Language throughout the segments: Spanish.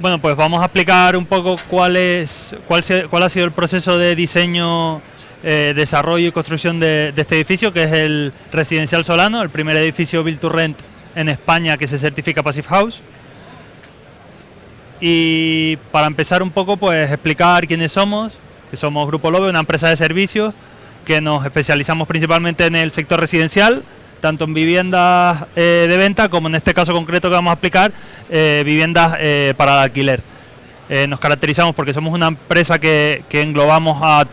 Bueno, pues vamos a explicar un poco cuál ha sido el proceso de diseño, desarrollo y construcción de este edificio, que es el Residencial Solano, el primer edificio Build to Rent en España que se certifica Passive House. Y para empezar un poco, pues explicar quiénes somos, que somos Grupo Lobe, una empresa de servicios que nos especializamos principalmente en el sector residencial, tanto en viviendas de venta como en este caso concreto que vamos a explicar, viviendas para el alquiler. Nos caracterizamos porque somos una empresa que englobamos a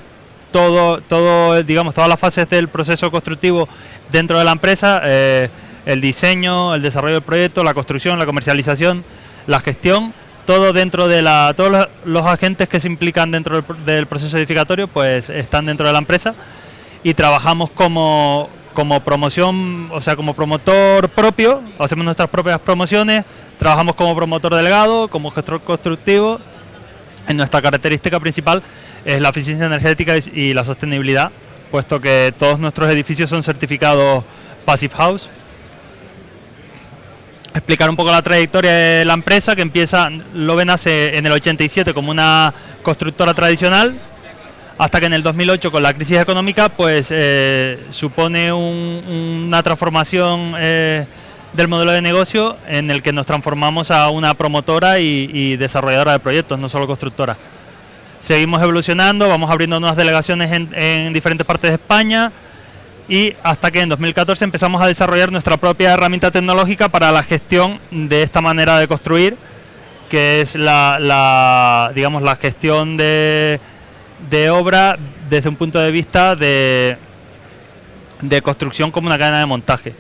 digamos, todas las fases del proceso constructivo dentro de la empresa, el diseño, el desarrollo del proyecto, la construcción, la comercialización, la gestión, todo dentro de todos los agentes que se implican dentro del proceso edificatorio, pues están dentro de la empresa y trabajamos como promoción, o sea, como promotor propio, hacemos nuestras propias promociones, trabajamos como promotor delegado, como gestor constructivo. En nuestra característica principal es la eficiencia energética y la sostenibilidad, puesto que todos nuestros edificios son certificados Passive House. Explicar un poco la trayectoria de la empresa, que empieza, Lobe nace en el 87 como una constructora tradicional, hasta que en el 2008 con la crisis económica pues supone una transformación del modelo de negocio en el que nos transformamos a una promotora y desarrolladora de proyectos, no solo constructora. Seguimos evolucionando, vamos abriendo nuevas delegaciones en diferentes partes de España y hasta que en 2014 empezamos a desarrollar nuestra propia herramienta tecnológica para la gestión de esta manera de construir, que es digamos, la gestión de obra desde un punto de vista de construcción como una cadena de montaje.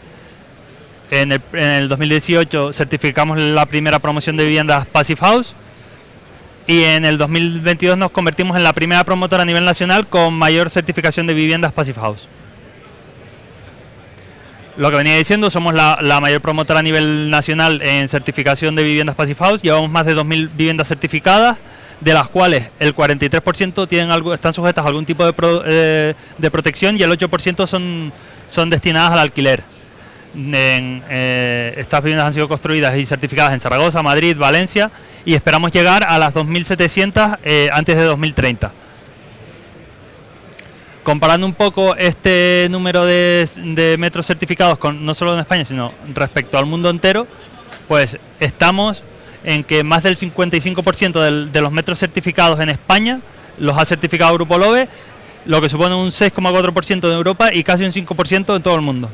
En el 2018 certificamos la primera promoción de viviendas Passive House y en el 2022 nos convertimos en la primera promotora a nivel nacional con mayor certificación de viviendas Passive House. Lo que venía diciendo, somos la mayor promotora a nivel nacional en certificación de viviendas Passive House. Llevamos más de 2.000 viviendas certificadas, de las cuales el 43% están sujetas a algún tipo de protección y el 8% son destinadas al alquiler. Estas viviendas han sido construidas y certificadas en Zaragoza, Madrid, Valencia y esperamos llegar a las 2.700 antes de 2030. Comparando un poco este número de metros certificados no solo en España, sino respecto al mundo entero, pues estamos en que más del 55% de los metros certificados en España los ha certificado Grupo Lobe, lo que supone un 6,4% en Europa y casi un 5% en todo el mundo.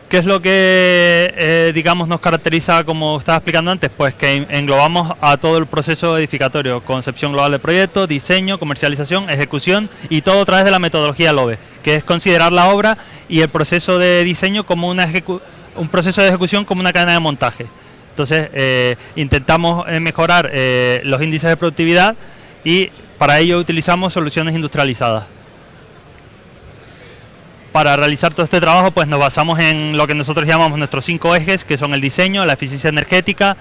¿Qué es lo que, digamos, nos caracteriza, como estaba explicando antes? Pues que englobamos a todo el proceso edificatorio, concepción global de proyecto, diseño, comercialización, ejecución y todo a través de la metodología Lobe, que es considerar la obra y el proceso de diseño como un proceso de ejecución como una cadena de montaje. Entonces, intentamos mejorar los índices de productividad y para ello utilizamos soluciones industrializadas. Para realizar todo este trabajo pues nos basamos en lo que nosotros llamamos nuestros 5 ejes, que son el diseño, la eficiencia energética,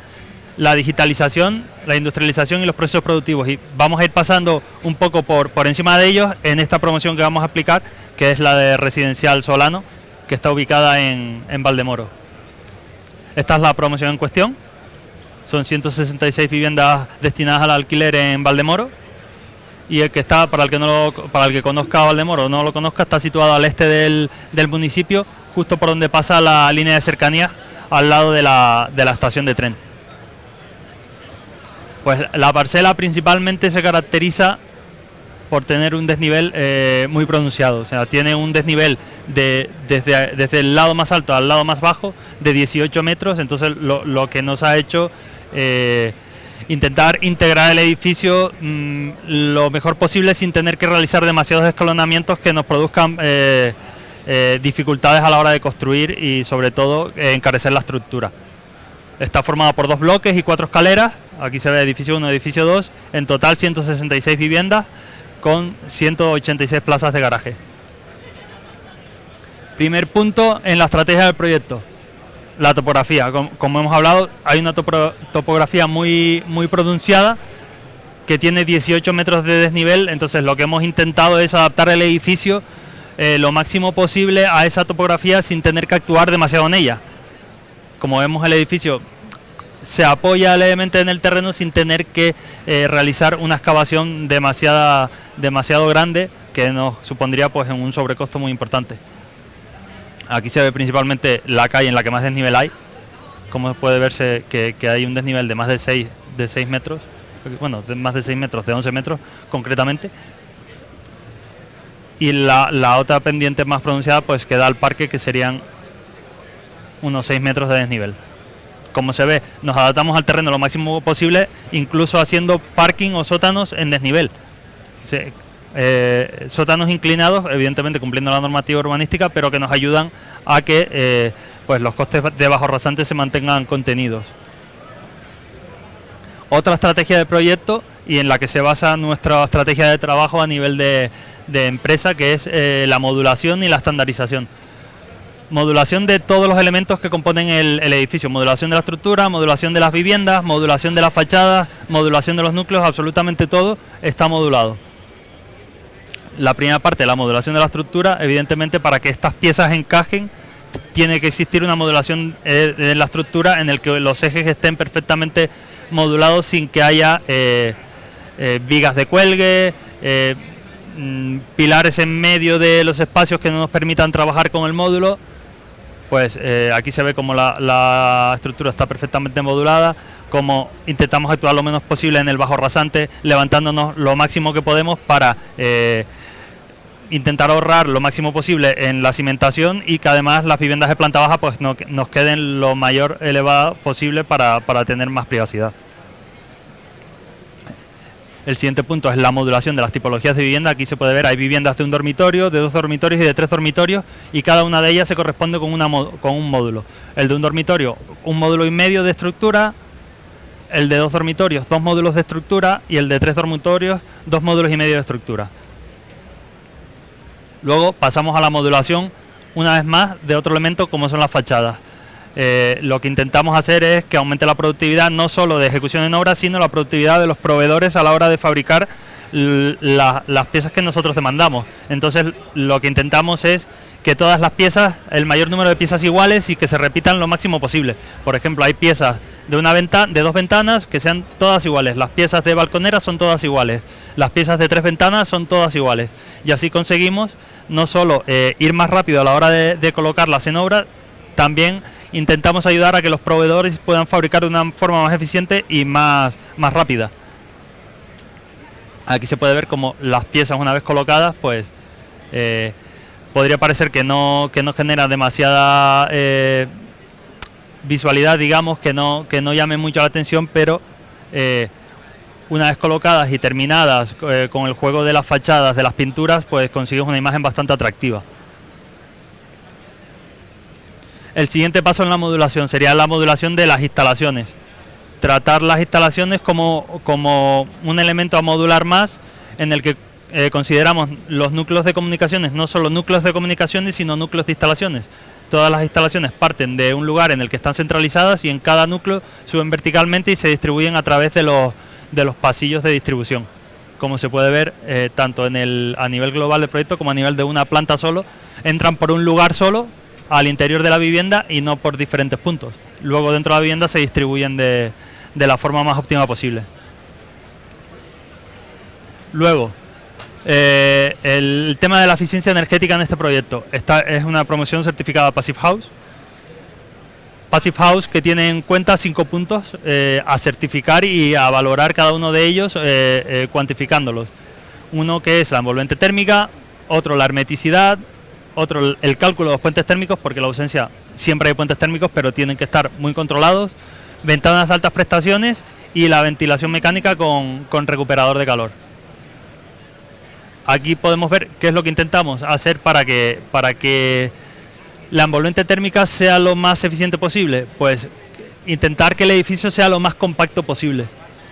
la digitalización, la industrialización y los procesos productivos. Y vamos a ir pasando un poco por encima de ellos en esta promoción que vamos a explicar, que es la de Residencial Solano, que está ubicada en Valdemoro. Esta es la promoción en cuestión. Son 166 viviendas destinadas al alquiler en Valdemoro. Y el que está, para el que conozca Valdemoro o no lo conozca, está situado al este del municipio, justo por donde pasa la línea de cercanías, al lado de la estación de tren. Pues la parcela principalmente se caracteriza por tener un desnivel muy pronunciado, o sea, tiene un desnivel desde el lado más alto al lado más bajo de 18 metros, entonces lo que nos ha hecho intentar integrar el edificio lo mejor posible sin tener que realizar demasiados escalonamientos que nos produzcan dificultades a la hora de construir y sobre todo encarecer la estructura. Está formada por 2 bloques y 4 escaleras, aquí se ve edificio 1 y edificio 2, en total 166 viviendas con 186 plazas de garaje. Primer punto en la estrategia del proyecto. La topografía, como hemos hablado, hay una topografía muy pronunciada que tiene 18 metros de desnivel, entonces lo que hemos intentado es adaptar el edificio lo máximo posible a esa topografía sin tener que actuar demasiado en ella. Como vemos, el edificio se apoya levemente en el terreno sin tener que realizar una excavación demasiado grande, que nos supondría pues en un sobrecosto muy importante. Aquí se ve principalmente la calle en la que más desnivel hay. Como puede verse que hay un desnivel de más de 6 metros, bueno, de más de 6 metros, de 11 metros concretamente. Y la otra pendiente más pronunciada pues que da al parque, que serían unos 6 metros de desnivel. Como se ve, nos adaptamos al terreno lo máximo posible, incluso haciendo parking o sótanos en desnivel. Sótanos inclinados, evidentemente cumpliendo la normativa urbanística, pero que nos ayudan a que pues los costes de bajo rasante se mantengan contenidos. Otra estrategia de proyecto, y en la que se basa nuestra estrategia de trabajo a nivel de empresa, que es la modulación y la estandarización. Modulación de todos los elementos que componen el edificio, modulación de la estructura, modulación de las viviendas, modulación de las fachadas, modulación de los núcleos, absolutamente todo está modulado. La primera parte, la modulación de la estructura, evidentemente para que estas piezas encajen, tiene que existir una modulación de la estructura en el que los ejes estén perfectamente modulados sin que haya vigas de cuelgue, pilares en medio de los espacios que no nos permitan trabajar con el módulo. Pues aquí se ve como la estructura está perfectamente modulada, como intentamos actuar lo menos posible en el bajo rasante, levantándonos lo máximo que podemos para intentar ahorrar lo máximo posible en la cimentación, y que además las viviendas de planta baja pues nos queden lo mayor elevado posible para tener más privacidad. El siguiente punto es la modulación de las tipologías de vivienda. Aquí se puede ver, hay viviendas de un dormitorio, de 2 dormitorios y de 3 dormitorios, y cada una de ellas se corresponde con un módulo. El de un dormitorio, un módulo y medio de estructura; el de 2 dormitorios, 2 módulos de estructura; y el de 3 dormitorios, 2 módulos y medio de estructura. Luego pasamos a la modulación, una vez más, de otro elemento como son las fachadas. Lo que intentamos hacer es que aumente la productividad, no solo de ejecución en obra, sino la productividad de los proveedores a la hora de fabricar las piezas que nosotros demandamos. Entonces lo que intentamos es que todas las piezas, el mayor número de piezas iguales, y que se repitan lo máximo posible. Por ejemplo, hay piezas de 2 ventanas que sean todas iguales, las piezas de balconera son todas iguales, las piezas de 3 ventanas son todas iguales, y así conseguimos no solo ir más rápido a la hora de colocarlas en obra, también intentamos ayudar a que los proveedores puedan fabricar de una forma más eficiente y más rápida. Aquí se puede ver como las piezas, una vez colocadas, pues podría parecer que no genera demasiada visualidad, digamos, que no llame mucho la atención, pero una vez colocadas y terminadas con el juego de las fachadas, de las pinturas, pues consigues una imagen bastante atractiva. El siguiente paso en la modulación sería la modulación de las instalaciones. Tratar las instalaciones como un elemento a modular más, en el que consideramos los núcleos de comunicaciones, no solo núcleos de comunicaciones, sino núcleos de instalaciones. Todas las instalaciones parten de un lugar en el que están centralizadas, y en cada núcleo suben verticalmente y se distribuyen a través de los pasillos de distribución. Como se puede ver, tanto a nivel global del proyecto como a nivel de una planta solo, entran por un lugar solo al interior de la vivienda y no por diferentes puntos. Luego dentro de la vivienda se distribuyen de la forma más óptima posible. Luego, el tema de la eficiencia energética en este proyecto. Esta es una promoción certificada Passive House. Passive House, que tiene en cuenta 5 puntos a certificar y a valorar cada uno de ellos, cuantificándolos. Uno que es la envolvente térmica, otro la hermeticidad, otro el cálculo de los puentes térmicos, porque la ausencia siempre hay puentes térmicos, pero tienen que estar muy controlados, ventanas de altas prestaciones y la ventilación mecánica con recuperador de calor. Aquí podemos ver qué es lo que intentamos hacer para que la envolvente térmica sea lo más eficiente posible. Pues intentar que el edificio sea lo más compacto posible,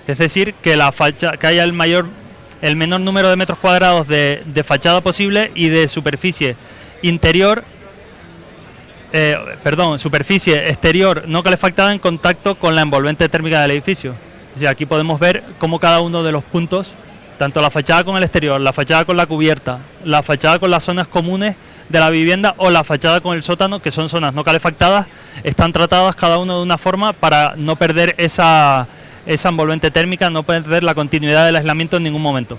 es decir, que haya el menor número de metros cuadrados de fachada posible y de superficie superficie exterior no calefactada en contacto con la envolvente térmica del edificio. O sea, aquí podemos ver cómo cada uno de los puntos, tanto la fachada con el exterior, la fachada con la cubierta, la fachada con las zonas comunes de la vivienda o la fachada con el sótano, que son zonas no calefactadas, están tratadas cada uno de una forma para no perder esa envolvente térmica, no perder la continuidad del aislamiento en ningún momento.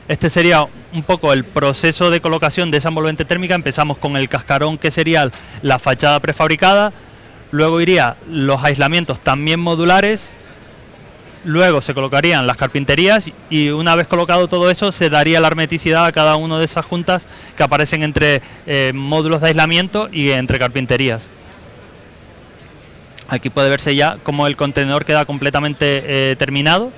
Este sería un poco el proceso de colocación de esa envolvente térmica. Empezamos con el cascarón, que sería la fachada prefabricada, luego iría los aislamientos también modulares, luego se colocarían las carpinterías y una vez colocado todo eso se daría la hermeticidad a cada una de esas juntas que aparecen entre módulos de aislamiento y entre carpinterías. Aquí puede verse ya cómo el contenedor queda completamente terminado,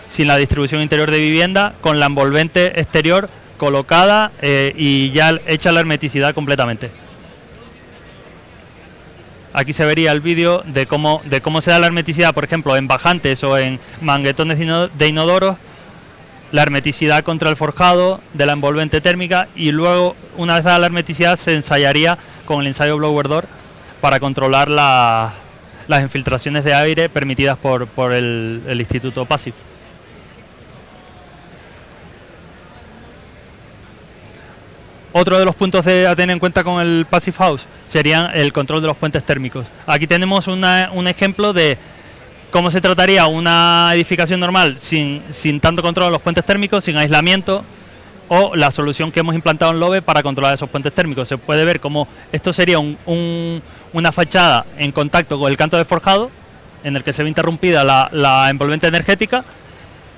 sin la distribución interior de vivienda, con la envolvente exterior colocada y ya hecha la hermeticidad completamente. Aquí se vería el vídeo de cómo se da la hermeticidad, por ejemplo, en bajantes o en manguetones de inodoros, la hermeticidad contra el forjado de la envolvente térmica, y luego, una vez dada la hermeticidad, se ensayaría con el ensayo blower door para controlar las infiltraciones de aire permitidas por el Instituto PASIF. Otro de los puntos a tener en cuenta con el Passive House sería el control de los puentes térmicos. Aquí tenemos un ejemplo de cómo se trataría una edificación normal sin tanto control de los puentes térmicos, sin aislamiento, o la solución que hemos implantado en LOBE para controlar esos puentes térmicos. Se puede ver cómo esto sería una fachada en contacto con el canto de forjado, en el que se ve interrumpida la envolvente energética,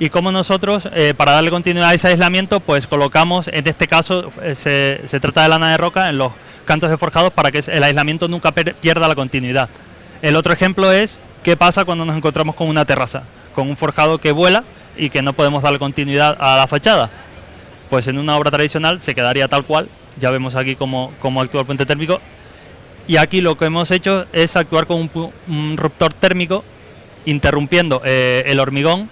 y como nosotros, para darle continuidad a ese aislamiento, pues colocamos, en este caso se trata de lana de roca en los cantos de forjados para que el aislamiento nunca pierda la continuidad. El otro ejemplo es qué pasa cuando nos encontramos con una terraza, con un forjado que vuela y que no podemos darle continuidad a la fachada. Pues en una obra tradicional se quedaría tal cual. Ya vemos aquí cómo actúa el puente térmico, y aquí lo que hemos hecho es actuar con un ruptor térmico, interrumpiendo el hormigón,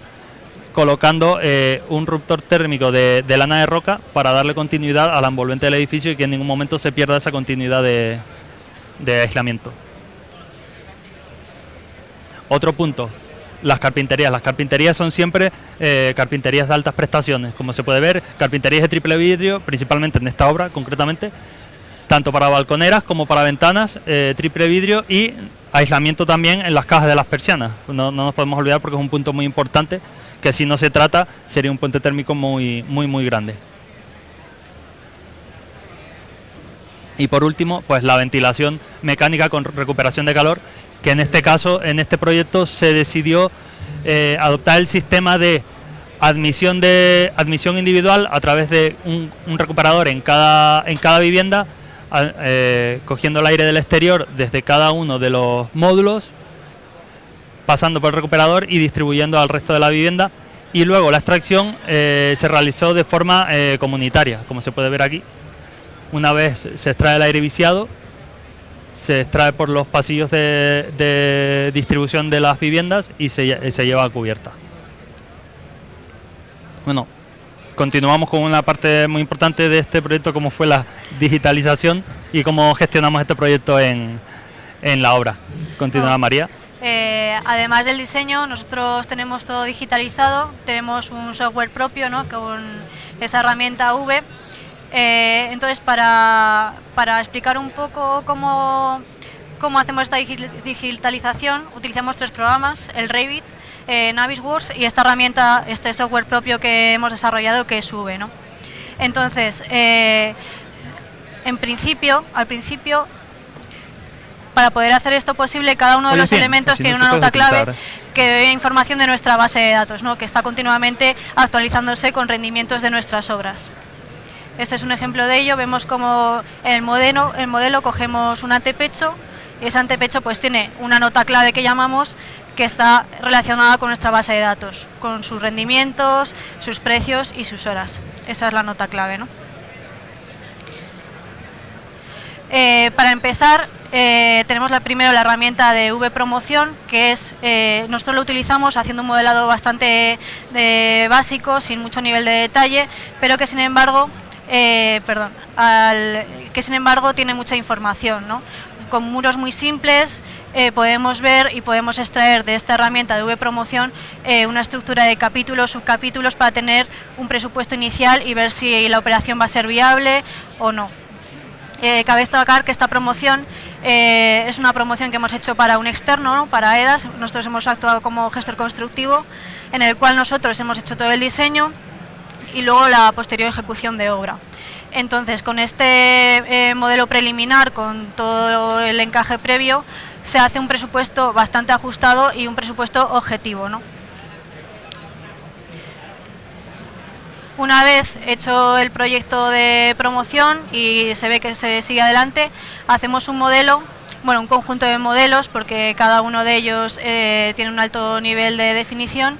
colocando un ruptor térmico de lana de roca para darle continuidad a la envolvente del edificio y que en ningún momento se pierda esa continuidad de aislamiento. Otro punto, las carpinterías. Las carpinterías son siempre carpinterías de altas prestaciones, como se puede ver, carpinterías de triple vidrio, principalmente en esta obra concretamente, tanto para balconeras como para ventanas, triple vidrio, y aislamiento también en las cajas de las persianas. No nos podemos olvidar porque es un punto muy importante, que si no se trata sería un puente térmico muy grande. Y por último, pues la ventilación mecánica con recuperación de calor, que en este caso, en este proyecto, se decidió adoptar el sistema de admisión individual a través de un recuperador en cada vivienda, cogiendo el aire del exterior desde cada uno de los módulos, pasando por el recuperador y distribuyendo al resto de la vivienda. Y luego la extracción se realizó de forma comunitaria, como se puede ver aquí. Una vez se extrae el aire viciado, se extrae por los pasillos de distribución de las viviendas y se lleva a cubierta. Bueno, continuamos con una parte muy importante de este proyecto, como fue la digitalización y cómo gestionamos este proyecto en la obra. Continúa, María. Además del diseño, nosotros tenemos todo digitalizado, tenemos un software propio, ¿no?, con esa herramienta V. Entonces, para explicar un poco cómo hacemos esta digitalización, utilizamos 3 programas: el Revit, Navisworks y esta herramienta, este software propio que hemos desarrollado, que es V, ¿no? Entonces, al principio, para poder hacer esto posible, cada uno de los elementos tiene una nota clave que dé información de nuestra base de datos, ¿no?, que está continuamente actualizándose con rendimientos de nuestras obras. Este es un ejemplo de ello. Vemos como en el modelo cogemos un antepecho, y ese antepecho pues tiene una nota clave que llamamos, que está relacionada con nuestra base de datos, con sus rendimientos, sus precios y sus horas. Esa es la nota clave, ¿no? Para empezar, tenemos primero la herramienta de V-Promoción, que es, nosotros lo utilizamos haciendo un modelado bastante básico, sin mucho nivel de detalle, pero que sin embargo tiene mucha información, ¿no?, con muros muy simples, podemos ver y podemos extraer de esta herramienta de V-Promoción una estructura de capítulos, subcapítulos, para tener un presupuesto inicial y ver si la operación va a ser viable o no. Cabe destacar que esta promoción es una promoción que hemos hecho para un externo, ¿no? Para EDAS. Nosotros hemos actuado como gestor constructivo, en el cual nosotros hemos hecho todo el diseño y luego la posterior ejecución de obra. Entonces, con este modelo preliminar, con todo el encaje previo, se hace un presupuesto bastante ajustado y un presupuesto objetivo, ¿no? Una vez hecho el proyecto de promoción y se ve que se sigue adelante, hacemos un modelo, bueno, un conjunto de modelos, porque cada uno de ellos tiene un alto nivel de definición,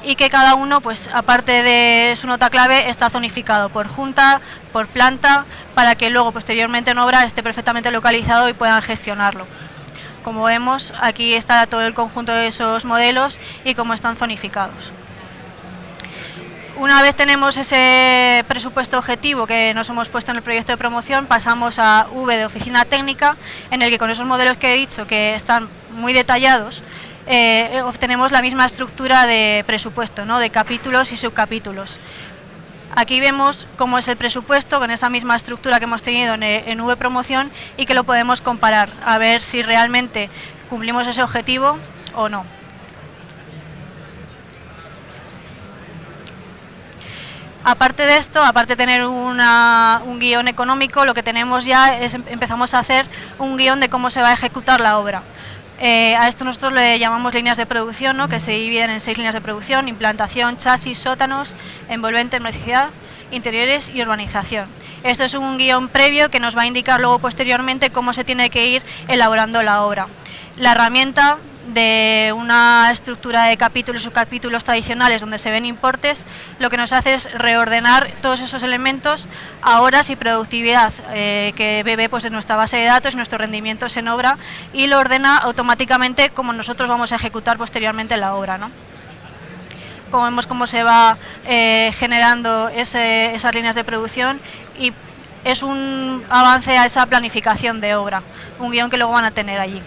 y que cada uno, pues aparte de su nota clave, está zonificado por junta, por planta, para que luego posteriormente en obra esté perfectamente localizado y puedan gestionarlo. Como vemos, aquí está todo el conjunto de esos modelos y cómo están zonificados. Una vez tenemos ese presupuesto objetivo que nos hemos puesto en el proyecto de promoción, pasamos a V de oficina técnica, en el que con esos modelos que he dicho, que están muy detallados, obtenemos la misma estructura de presupuesto, ¿no? De capítulos y subcapítulos. Aquí vemos cómo es el presupuesto con esa misma estructura que hemos tenido en V-Promoción, y que lo podemos comparar a ver si realmente cumplimos ese objetivo o no. Aparte de esto, aparte de tener un guión económico, lo que tenemos ya es empezamos a hacer un guión de cómo se va a ejecutar la obra. A esto nosotros le llamamos líneas de producción, ¿no? Que se dividen en 6 líneas de producción: implantación, chasis, sótanos, envolvente, electricidad, interiores y urbanización. Esto es un guión previo que nos va a indicar luego posteriormente cómo se tiene que ir elaborando la obra. La herramienta de una estructura de capítulos y subcapítulos tradicionales donde se ven importes, lo que nos hace es reordenar todos esos elementos a horas y productividad que bebe, pues, de nuestra base de datos, nuestros rendimientos en obra, y lo ordena automáticamente como nosotros vamos a ejecutar posteriormente la obra, ¿no? Como vemos cómo se va generando esas líneas de producción, y es un avance a esa planificación de obra, un guión que luego van a tener allí.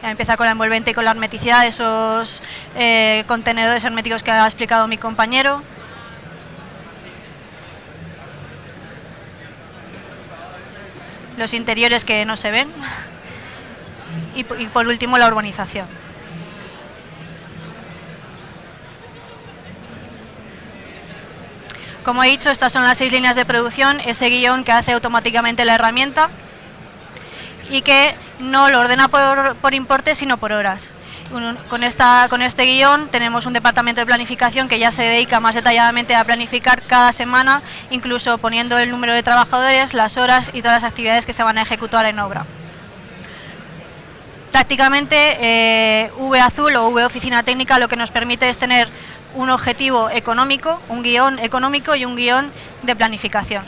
Empieza con la envolvente y con la hermeticidad de esos contenedores herméticos que ha explicado mi compañero. Los interiores que no se ven. Y por último la urbanización. Como he dicho, estas son las 6 líneas de producción, ese guión que hace automáticamente la herramienta y que no lo ordena por importe, sino por horas. Con este guión tenemos un departamento de planificación que ya se dedica más detalladamente a planificar cada semana, incluso poniendo el número de trabajadores, las horas y todas las actividades que se van a ejecutar en obra. Prácticamente V azul o V oficina técnica lo que nos permite es tener un objetivo económico, un guión económico y un guión de planificación.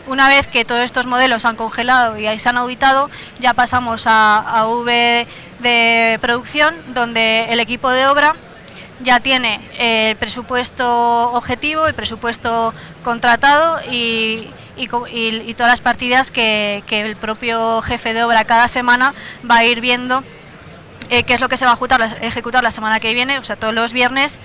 Una vez que todos estos modelos se han congelado y se han auditado, ya pasamos a V de producción, donde el equipo de obra ya tiene el presupuesto objetivo, el presupuesto contratado y todas las partidas que el propio jefe de obra cada semana va a ir viendo qué es lo que se va a ejecutar la semana que viene, o sea, todos los viernes.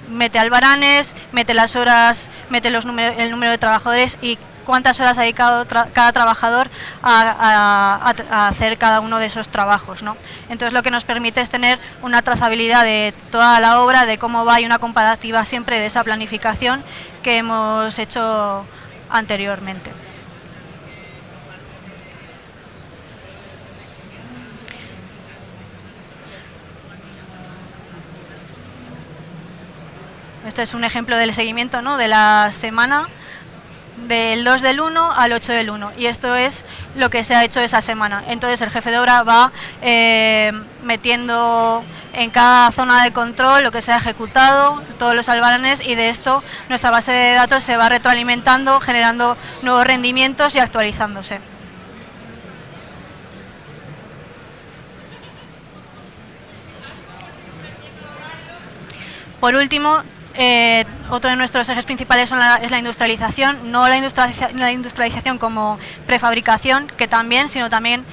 Mete albaranes, mete las horas, mete el número de trabajadores y cuántas horas ha dedicado cada trabajador a hacer cada uno de esos trabajos, ¿no? Entonces lo que nos permite es tener una trazabilidad de toda la obra, de cómo va, y una comparativa siempre de esa planificación que hemos hecho anteriormente. Este es un ejemplo del seguimiento, ¿no?, de la semana del 2 del 1 al 8 del 1, y esto es lo que se ha hecho esa semana. Entonces el jefe de obra va metiendo en cada zona de control lo que se ha ejecutado, todos los albaranes, y de esto nuestra base de datos se va retroalimentando, generando nuevos rendimientos y actualizándose. Por último, Otro de nuestros ejes principales es la industrialización, no la industrialización como prefabricación, que también, sino también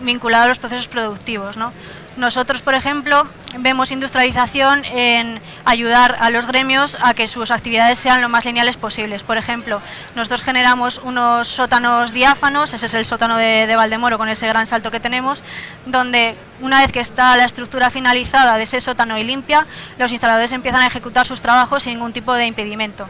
vinculado a los procesos productivos, ¿no? Nosotros, por ejemplo, vemos industrialización en ayudar a los gremios a que sus actividades sean lo más lineales posibles. Por ejemplo, nosotros generamos unos sótanos diáfanos, ese es el sótano de Valdemoro con ese gran salto que tenemos, donde una vez que está la estructura finalizada de ese sótano y limpia, los instaladores empiezan a ejecutar sus trabajos sin ningún tipo de impedimento.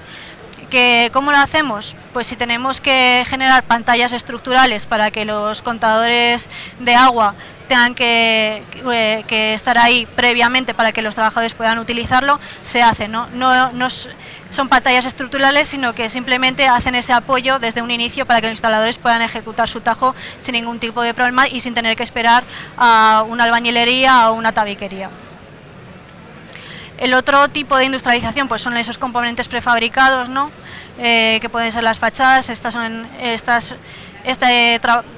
¿Cómo lo hacemos? Pues si tenemos que generar pantallas estructurales para que los contadores de agua tengan que estar ahí previamente para que los trabajadores puedan utilizarlo, se hace, ¿no? No son pantallas estructurales, sino que simplemente hacen ese apoyo desde un inicio para que los instaladores puedan ejecutar su tajo sin ningún tipo de problema y sin tener que esperar a una albañilería o una tabiquería. El otro tipo de industrialización pues son esos componentes prefabricados, ¿no? Que pueden ser las fachadas.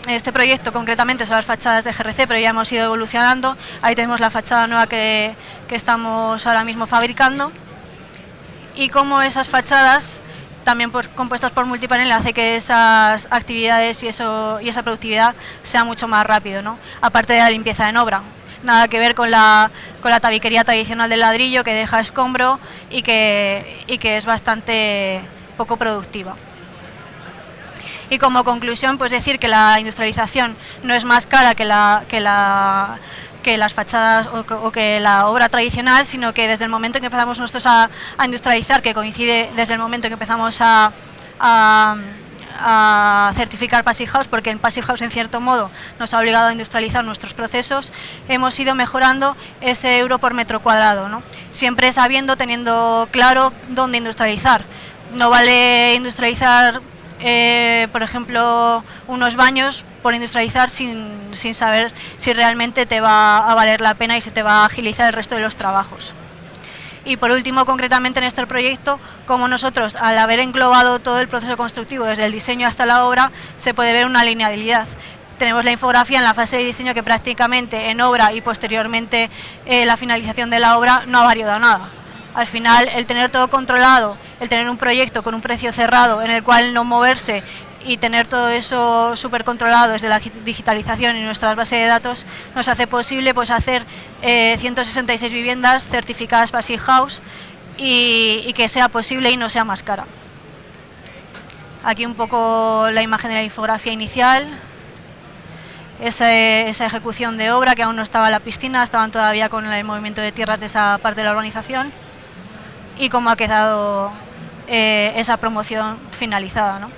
Este proyecto concretamente son las fachadas de GRC, pero ya hemos ido evolucionando. Ahí tenemos la fachada nueva que estamos ahora mismo fabricando. Y como esas fachadas, también compuestas por multipanel, hace que esas actividades y esa productividad sea mucho más rápido, ¿no? Aparte de la limpieza en obra. Nada que ver con la tabiquería tradicional del ladrillo, que deja escombro y que es bastante poco productiva. Y como conclusión, pues decir que la industrialización no es más cara que las fachadas o que la obra tradicional, sino que desde el momento en que empezamos nosotros a industrializar, que coincide desde el momento en que empezamos a certificar Passive House, porque en Passive House en cierto modo nos ha obligado a industrializar nuestros procesos, hemos ido mejorando ese euro por metro cuadrado, ¿no? Siempre teniendo claro dónde industrializar. No vale industrializar, por ejemplo, unos baños por industrializar sin saber si realmente te va a valer la pena y si te va a agilizar el resto de los trabajos. Y por último, concretamente en este proyecto, como nosotros, al haber englobado todo el proceso constructivo desde el diseño hasta la obra, se puede ver una linealidad. Tenemos la infografía en la fase de diseño que prácticamente en obra y posteriormente la finalización de la obra no ha variado nada. Al final, el tener todo controlado, el tener un proyecto con un precio cerrado en el cual no moverse y tener todo eso súper controlado desde la digitalización y nuestras bases de datos nos hace posible pues hacer 166 viviendas certificadas Passive House y que sea posible y no sea más cara. Aquí un poco la imagen de la infografía inicial, esa ejecución de obra que aún no estaba la piscina, estaban todavía con el movimiento de tierras de esa parte de la urbanización y cómo ha quedado esa promoción finalizada, ¿no?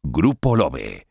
Grupo Lobe.